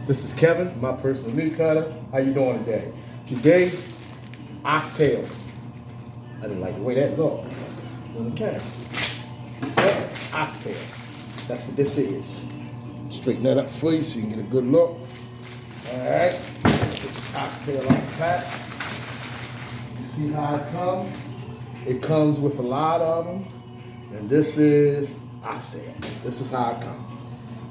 This is Kevin, my personal meat cutter. How you doing today? Today, oxtail. I didn't like the way that looked on the camera. But oxtail. That's what this is. Straighten that up for you so you can get a good look. All right. Get this oxtail off the pack. You see how it comes? It comes with a lot of them. And this is oxtail. This is how it comes.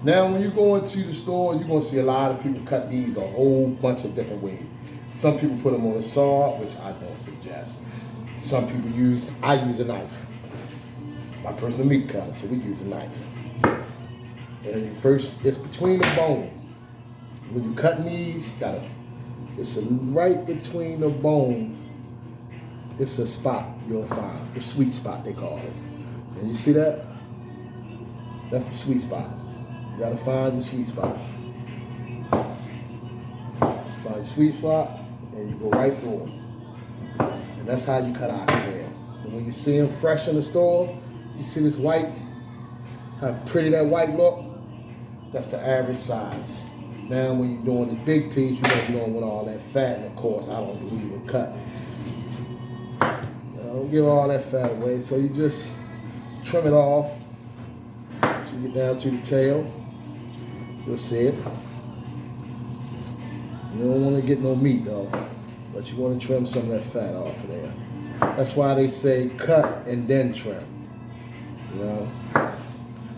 Now, when you go into the store, you're going to see a lot of people cut these a whole bunch of different ways. Some people put them on a saw, which I don't suggest. Some people I use a knife. My personal meat cutter, so we use a knife. And first, it's between the bone. When you cut these, it's right between the bone. It's a spot you'll find, the sweet spot they call it. And you see that? That's the sweet spot. You gotta find the sweet spot. Find the sweet spot, and you go right through them. And that's how you cut oxtail. And when you see them fresh in the store, you see this white, how pretty that white look? That's the average size. Now when you're doing this big piece, you don't want all that fat, and of course I don't believe in cut. Don't give all that fat away, so you just trim it off. So you get down to the tail. You'll see it. You don't want to get no meat though, but you want to trim some of that fat off of there. That's why they say cut and then trim. You know?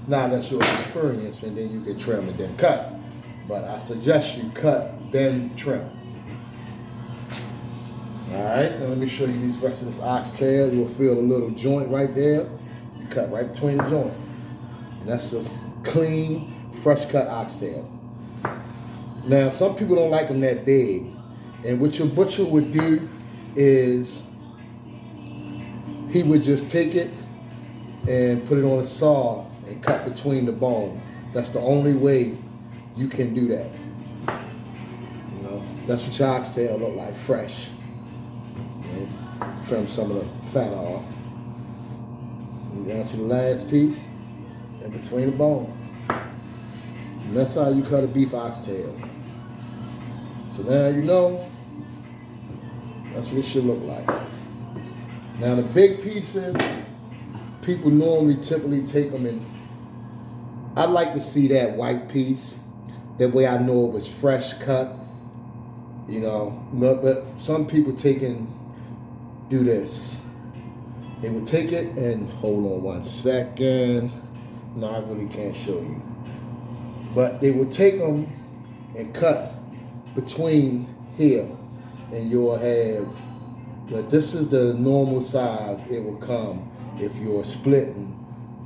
Now that's your experience, and then you can trim and then cut. But I suggest you cut, then trim. All right, now let me show you the rest of this oxtail. You'll feel a little joint right there. You cut right between the joint. And that's a clean, fresh cut oxtail. Now, some people don't like them that big. And what your butcher would do is he would just take it and put it on a saw and cut between the bone. That's the only way you can do that. You know, that's what your oxtail look like, fresh. You know, trim some of the fat off. And down to the last piece and between the bone. And that's how you cut a beef oxtail. So now you know that's what it should look like. Now the big pieces, people typically take them in. I'd like to see that white piece. That way I know it was fresh cut. You know, but some people do this. They would take it and hold on 1 second. No, I really can't show you. But they would take them and cut between here, and you'll have, but this is the normal size it will come if you're splitting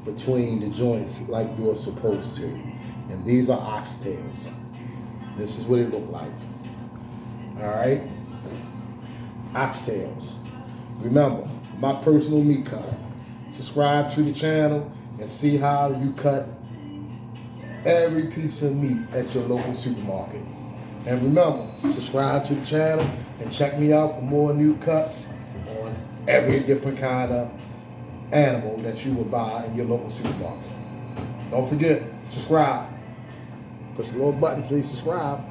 between the joints like you're supposed to. And these are oxtails. This is what it look like. All right? Oxtails. Remember, my personal meat cutter. Subscribe to the channel and see how you cut every piece of meat at your local supermarket. And remember, subscribe to the channel and check me out for more new cuts on every different kind of animal that you will buy in your local supermarket. Don't forget, subscribe. Push the little button so you subscribe.